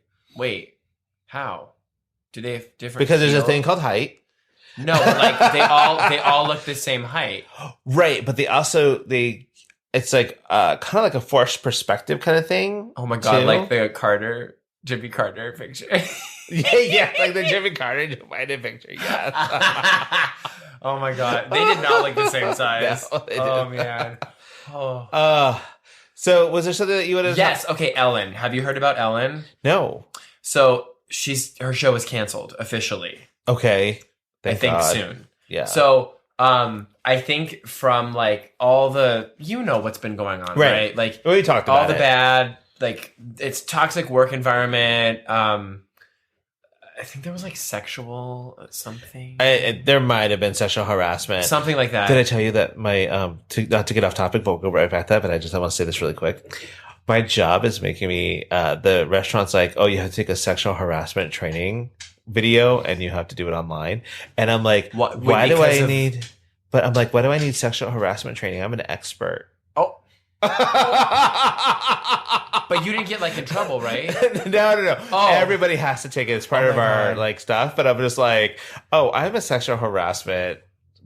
how? Do they have different Because there's a feel? thing called height. No, but like they all look the same height. Right, but it's like kind of like a forced perspective kind of thing. Oh my god, too. like the Jimmy Carter picture. yeah, like the Jimmy Carter Joe Biden picture. Yes. Oh my god, they did not look the same size. No, they oh didn't. man. Oh. So was there something that you would have? Yes. Okay, Ellen. Have you heard about Ellen? No. So her show was canceled officially. Okay. I think soon. Yeah. So, I think from like all the, what's been going on, right? Like we talked about all the bad, like it's toxic work environment. I think there was like sexual something. There might have been sexual harassment, something like that. Did I tell you that my not to get off topic, but we'll go right back to that. But I want to say this really quick. My job is making me the restaurant's like, oh, you have to take a sexual harassment training video and you have to do it online. And I'm like, why do I need? But I'm like, why do I need sexual harassment training? I'm an expert. Oh. But you didn't get like in trouble, right? No. Oh. Everybody has to take it as part of our like stuff. But I'm just like, oh, I'm a sexual harassment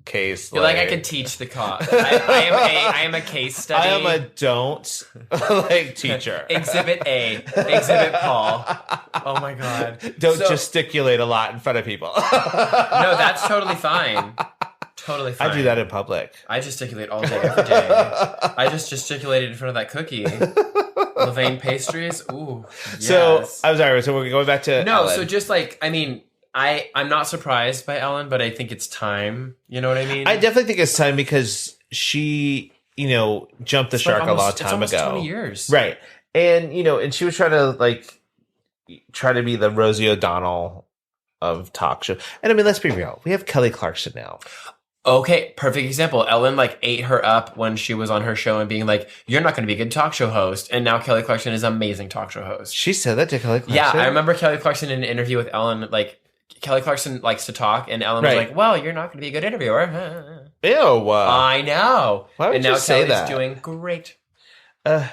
case. You're like I can teach the cause. I am a case study. I am a don't like teacher. Exhibit A. Exhibit Paul. Oh my god. Don't gesticulate a lot in front of people. No, that's totally fine. Totally fine. I do that in public. I gesticulate all day, every day. I just gesticulated in front of that cookie. Levain pastries. Ooh. Yes. So I'm sorry. So we're going back to Ellen. So just like I'm not surprised by Ellen, but I think it's time. You know what I mean? I definitely think it's time because she, jumped the shark a long time ago. 20 years. Right. And, and she was trying to try to be the Rosie O'Donnell of talk show. And I mean, let's be real. We have Kelly Clarkson now. Okay, perfect example. Ellen ate her up when she was on her show and being like, "You're not going to be a good talk show host." And now Kelly Clarkson is an amazing talk show host. She said that to Kelly Clarkson? Yeah, I remember Kelly Clarkson in an interview with Ellen. Kelly Clarkson likes to talk, and Ellen was like, "Well, you're not going to be a good interviewer." Ew. I know. Why would and now you say Kelly's that? doing great.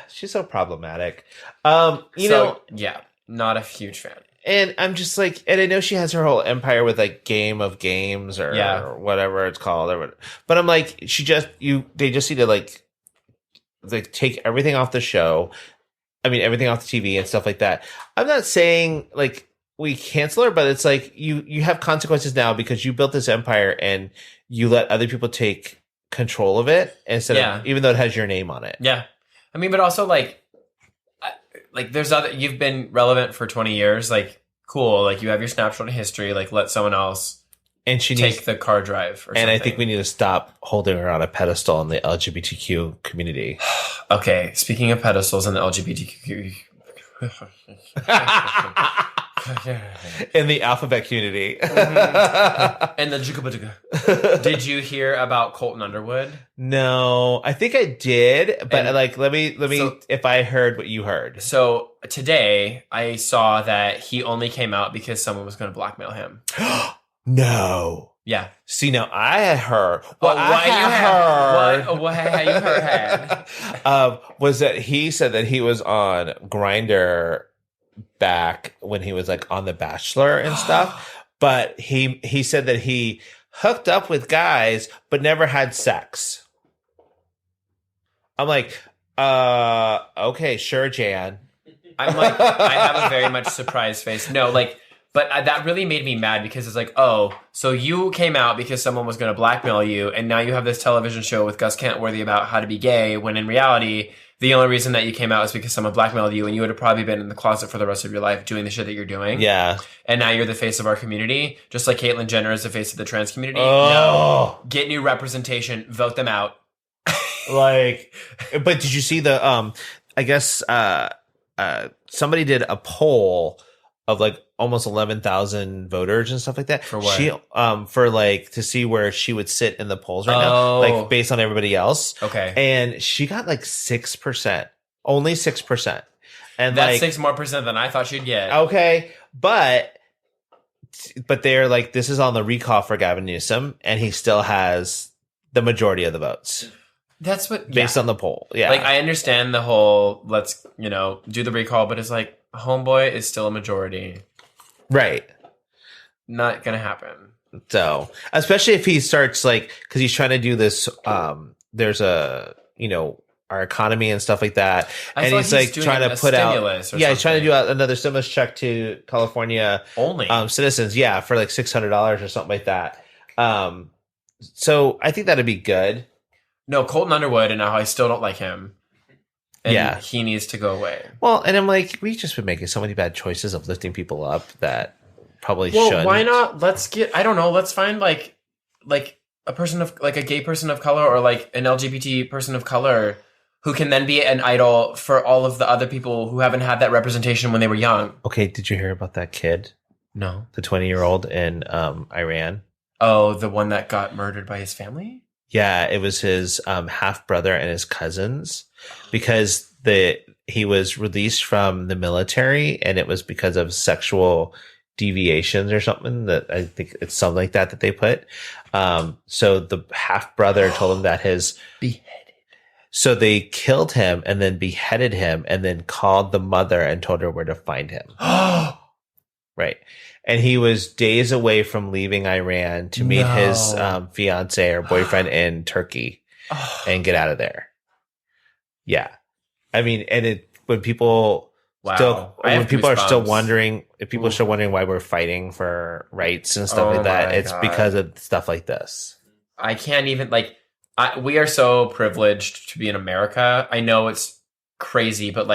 She's so problematic. Yeah, not a huge fan. And I'm just like, and I know she has her whole empire with Game of Games or whatever it's called, but I'm like, they just need to take everything off the show. I mean, everything off the TV and stuff like that. I'm not saying we cancel her, but it's like you have consequences now because you built this empire and you let other people take control of it instead of, even though it has your name on it. Yeah. I mean, but also there's you've been relevant for 20 years. Cool. You have your snapshot of history. Let someone else take the car drive. Or and something. I think we need to stop holding her on a pedestal in the LGBTQ community. Okay. Speaking of pedestals in the LGBTQ. In the alphabet community. And the Did you hear about Colton Underwood? No, I think I did, but let me if I heard what you heard. So today I saw that he only came out because someone was going to blackmail him. No. Yeah. See, now I had heard. What you heard was that he said that he was on Grindr back when he was on The Bachelor and stuff, but he said that he hooked up with guys but never had sex. I'm like, okay, sure, Jan. I'm like, I have a very much surprised face. No, but that really made me mad because it's oh, so you came out because someone was going to blackmail you, and now you have this television show with Gus Cantworthy about how to be gay, when in reality, the only reason that you came out is because someone blackmailed you, and you would have probably been in the closet for the rest of your life doing the shit that you're doing. Yeah. And now you're the face of our community, just like Caitlyn Jenner is the face of the trans community. Oh. No. Get new representation. Vote them out. But did you see the, I guess, somebody did a poll of almost 11,000 voters and stuff like that. For what? She, for to see where she would sit in the polls right now, based on everybody else. Okay. And she got 6%, only 6%. And that's 6% more than I thought she'd get. Okay. But they're this is on the recall for Gavin Newsom, and he still has the majority of the votes. That's what, based on the poll. Yeah. I understand the whole, let's, do the recall, but it's homeboy is still a majority. Right. Not going to happen. So, especially if he starts because he's trying to do this, there's a, our economy and stuff like that. And he's trying to put out, he's trying to do another stimulus check to California only citizens. Yeah. For $600 or something like that. So I think that'd be good. No, Colton Underwood, and now I still don't like him. And he needs to go away. Well, and I'm we've just been making so many bad choices of lifting people up that probably shouldn't. Why not? Let's find a person of a gay person of color or an LGBT person of color who can then be an idol for all of the other people who haven't had that representation when they were young. Okay, did you hear about that kid? No. The 20-year-old in Iran? Oh, the one that got murdered by his family? Yeah, it was his half brother and his cousins, because he was released from the military, and it was because of sexual deviations or something. That I think it's something like that they put. So the half brother told him that his beheaded. So they killed him and then beheaded him, and then called the mother and told her where to find him. Right. And he was days away from leaving Iran to meet his fiance or boyfriend in Turkey and get out of there. Yeah. I mean, and when people are still wondering, if people are still wondering why we're fighting for rights and stuff like that, it's because of stuff like this. I can't even, we are so privileged to be in America. I know it's crazy, but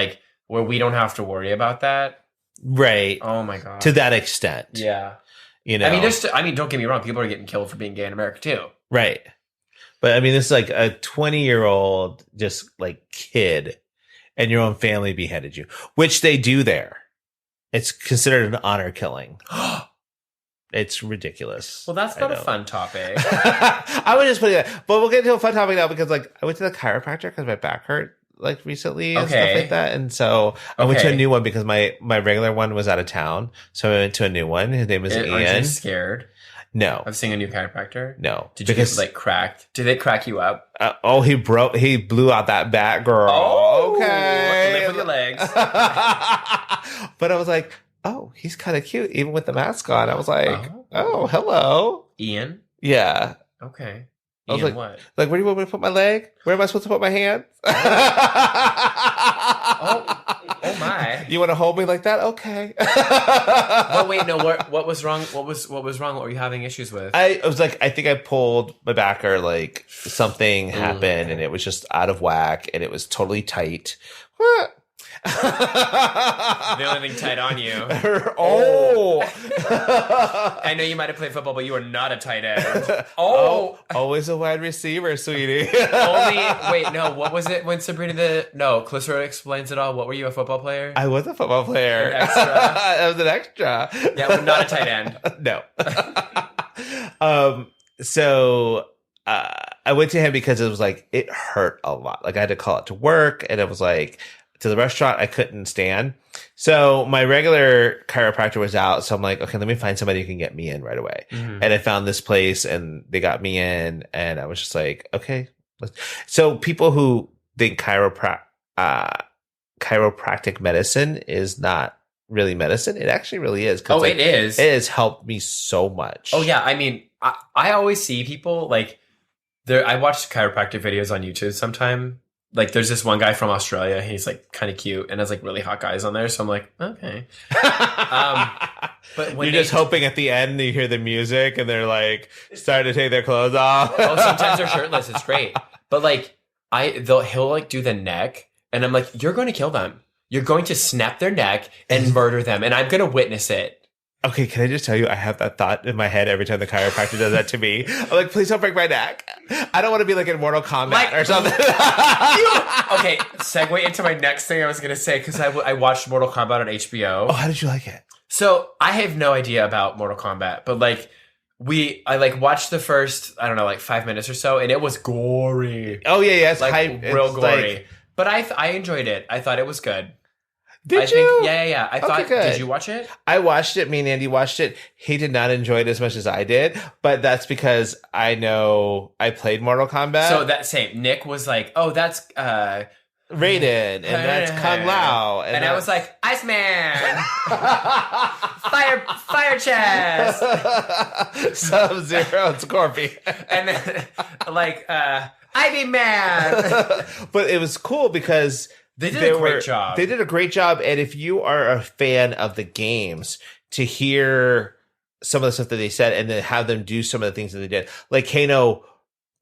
where we don't have to worry about that. Right. Oh my God. To that extent. Yeah. I mean, don't get me wrong. People are getting killed for being gay in America too. Right. But I mean, this is a 20-year-old just kid, and your own family beheaded you, which they do there. It's considered an honor killing. It's ridiculous. Well, that's not a fun topic. I would just put it, but we'll get to a fun topic now because like I went to the chiropractor because my back hurt like recently and stuff like that, and so I went to a new one because my regular one was out of town, so I went to a new one. His name is Ian. Are you scared? No. Of seeing a new chiropractor? No. Did you get like cracked? Did they crack you up? He blew out that back, girl. Oh, okay. Live with your legs. But I was like, oh, he's kind of cute, even with the mask on. I was like, oh, hello. Ian? Yeah. Okay. I was Ian, like, what? Like, where do you want me to put my leg? Where am I supposed to put my hand? Oh my! You want to hold me like that? Okay. Well, wait, no. What was wrong? What was wrong? What were you having issues with? I was like, I think I pulled my back or like something happened and it was just out of whack and it was totally tight. The only thing tight on you. I know you might have played football, but you are not a tight end. Always a wide receiver, sweetie. Wait, no. What was it when Clicero explains it all? What were you, a football player? I was a football player. An extra. I was an extra. Yeah, but not a tight end. No. So I went to him because it was like it hurt a lot. Like I had to call it to work, and it was like. To the restaurant, I couldn't stand. So my regular chiropractor was out. So I'm like, okay, let me find somebody who can get me in right away. Mm-hmm. And I found this place and they got me in and I was just like, okay. So people who think chiropractic medicine is not really medicine. It actually really is. Oh, it is. It has helped me so much. Oh yeah. I mean, I always see people like I watch chiropractic videos on YouTube sometime. Like, there's this one guy from Australia. He's, like, kind of cute. And has, like, really hot guys on there. So I'm like, okay. But when you're just hoping at the end you hear the music and they're, like, starting to take their clothes off. Oh, sometimes they're shirtless. It's great. But, like, he'll, like, do the neck. And I'm like, you're going to kill them. You're going to snap their neck and murder them. And I'm going to witness it. Okay, can I just tell you, I have that thought in my head every time the chiropractor does that to me. I'm like, please don't break my neck. I don't want to be like in Mortal Kombat or something. Okay, segue into my next thing I was going to say, because I watched Mortal Kombat on HBO. Oh, how did you like it? So, I have no idea about Mortal Kombat, but like, I watched the first, I don't know, like 5 minutes or so, and it was gory. Oh, yeah, it's like hype. Real gory. But I enjoyed it. I thought it was good. Did you? Yeah. I thought, good. Did you watch it? I watched it. Me and Andy watched it. He did not enjoy it as much as I did, but that's because I know I played Mortal Kombat. So that same Nick was like, oh, that's Raiden, and that's Kung Lao. And I was like, Iceman! Fire chest! Sub-Zero and Scorpion. And then, like, Ivy Man! But it was cool because... They did a great job. They did a great job. And if you are a fan of the games, to hear some of the stuff that they said and then have them do some of the things that they did. Like Kano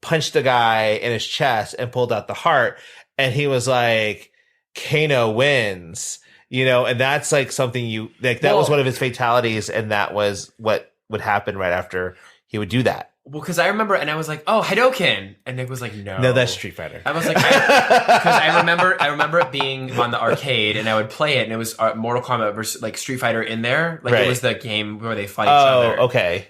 punched the guy in his chest and pulled out the heart. And he was like, Kano wins. You know, and that's like something that was one of his fatalities. And that was what would happen right after he would do that. Well, because I remember, and I was like, "Oh, Hadoken," and Nick was like, "No, no, that's Street Fighter." I was like, because I remember it being on the arcade, and I would play it, and it was Mortal Kombat versus like Street Fighter in there, like It was the game where they fight each other. Oh, okay.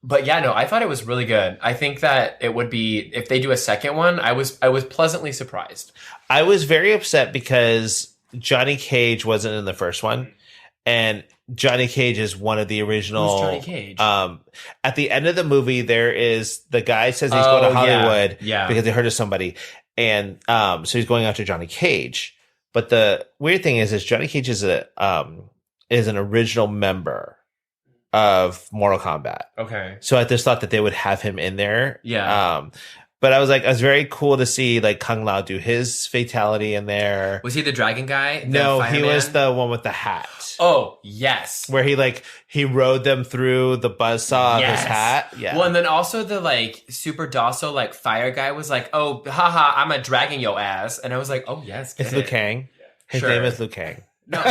But yeah, no, I thought it was really good. I think that it would be if they do a second one. I was pleasantly surprised. I was very upset because Johnny Cage wasn't in the first one, and Johnny Cage is one of the original. Who's Johnny Cage? At the end of the movie, there is the guy says he's going to Hollywood because he heard of somebody, and so he's going after Johnny Cage. But the weird thing is Johnny Cage is an original member of Mortal Kombat. Okay, so I just thought that they would have him in there. Yeah. But I was very cool to see like Kung Lao do his fatality in there. Was he the dragon guy? No, he was the one with the hat. Oh, yes. Where he rode them through the buzzsaw of his hat. Yeah. Well, and then also the like super docile like fire guy was like, oh, haha, I'm a dragging your ass. And I was like, oh, yes. It's Liu Kang. His name is Liu Kang. No.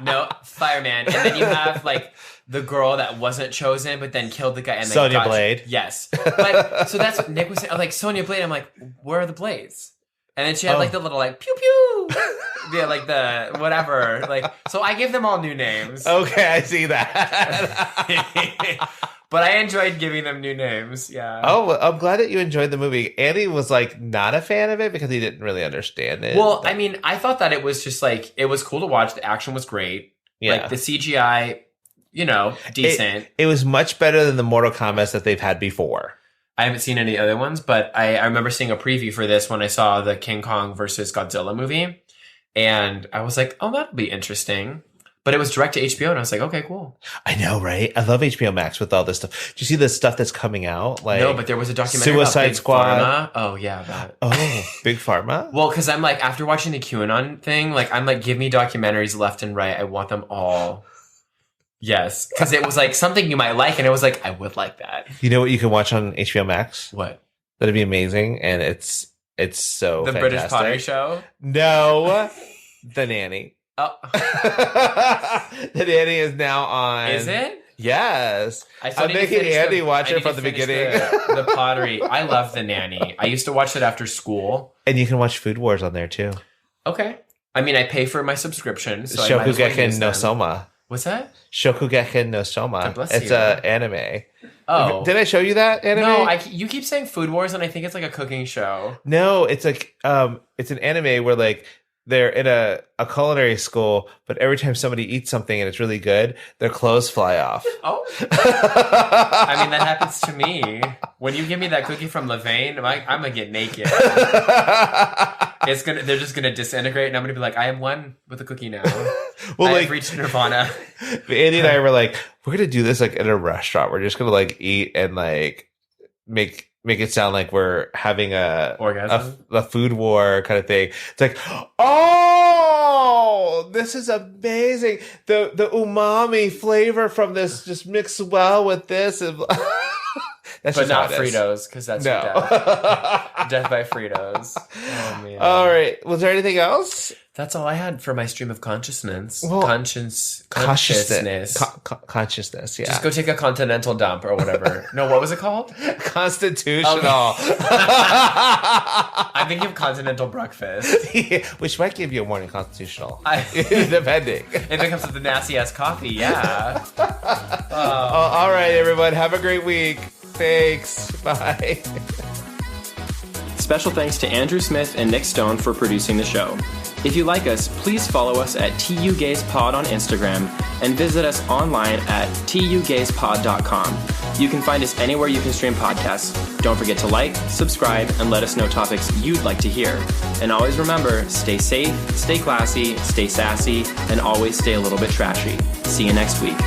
No, fireman. And then you have like the girl that wasn't chosen, but then killed the guy. And Sonya Blade. Yes. But so that's what Nick was saying. I'm like, Sonya Blade. I'm like, where are the blades? And then she had like the little like pew pew. Yeah, like the whatever. Like, so I give them all new names. Okay, I see that. But I enjoyed giving them new names. Yeah. Oh, well, I'm glad that you enjoyed the movie. Andy was like not a fan of it because he didn't really understand it. Well, I mean, I thought that it was just like, it was cool to watch. The action was great. Yeah. Like the CGI, you know, decent. It was much better than the Mortal Kombat that they've had before. I haven't seen any other ones, but I remember seeing a preview for this when I saw the King Kong versus Godzilla movie. And I was like, oh, that'll be interesting. But it was direct to HBO, and I was like, okay, cool. I know, right? I love HBO Max with all this stuff. Do you see the stuff that's coming out? Like, no, but there was a documentary Suicide about Big Squad. Pharma. Oh, yeah, that. Oh, Big Pharma? Well, because I'm like, after watching the QAnon thing, like, I'm like, give me documentaries left and right. I want them all. Yes. Because it was like something you might like, and it was like, I would like that. You know what you can watch on HBO Max? What? That'd be amazing, and it's so The fantastic. British Pottery Show? No. The Nanny. Oh. The Nanny is now on. Is it? Yes. I'm making Andy watch it from the beginning. The pottery. I love The Nanny. I used to watch it after school. And you can watch Food Wars on there too. Okay. I mean, I pay for my subscription. So I might as well Shokugeki use no them. Soma. What's that? Shokugeki no Soma. God bless It's you. an anime. Oh. Did I show you that anime? No, you keep saying Food Wars, and I think it's like a cooking show. No, it's like it's an anime where like they're in a culinary school, but every time somebody eats something and it's really good, their clothes fly off. Oh. I mean, that happens to me. When you give me that cookie from Levain, I'm gonna get naked. They're just gonna disintegrate, and I'm gonna be like, I am one with the cookie now. Well, I've reached nirvana. Andy and I were like, we're gonna do this like in a restaurant. We're just gonna like eat and like make it sound like we're having a food war kind of thing. It's like, oh, this is amazing. The umami flavor from this just mixed well with this. And that's But just not how it is. Fritos, because that's your death. Death by Fritos. Oh, man. All right. Was there anything else? That's all I had for my stream of consciousness. Well, consciousness. Consciousness, yeah. Just go take a continental dump or whatever. No, what was it called? Constitutional. I'm thinking of continental breakfast. Which might give you a morning constitutional. Depending. If it comes with the nasty ass coffee, yeah. All right, everyone. Have a great week. Thanks. Bye. Special thanks to Andrew Smith and Nick Stone for producing the show. If you like us, please follow us at tugayspod on Instagram and visit us online at tugayspod.com. You can find us anywhere you can stream podcasts. Don't forget to like, subscribe, and let us know topics you'd like to hear. And always remember, stay safe, stay classy, stay sassy, and always stay a little bit trashy. See you next week.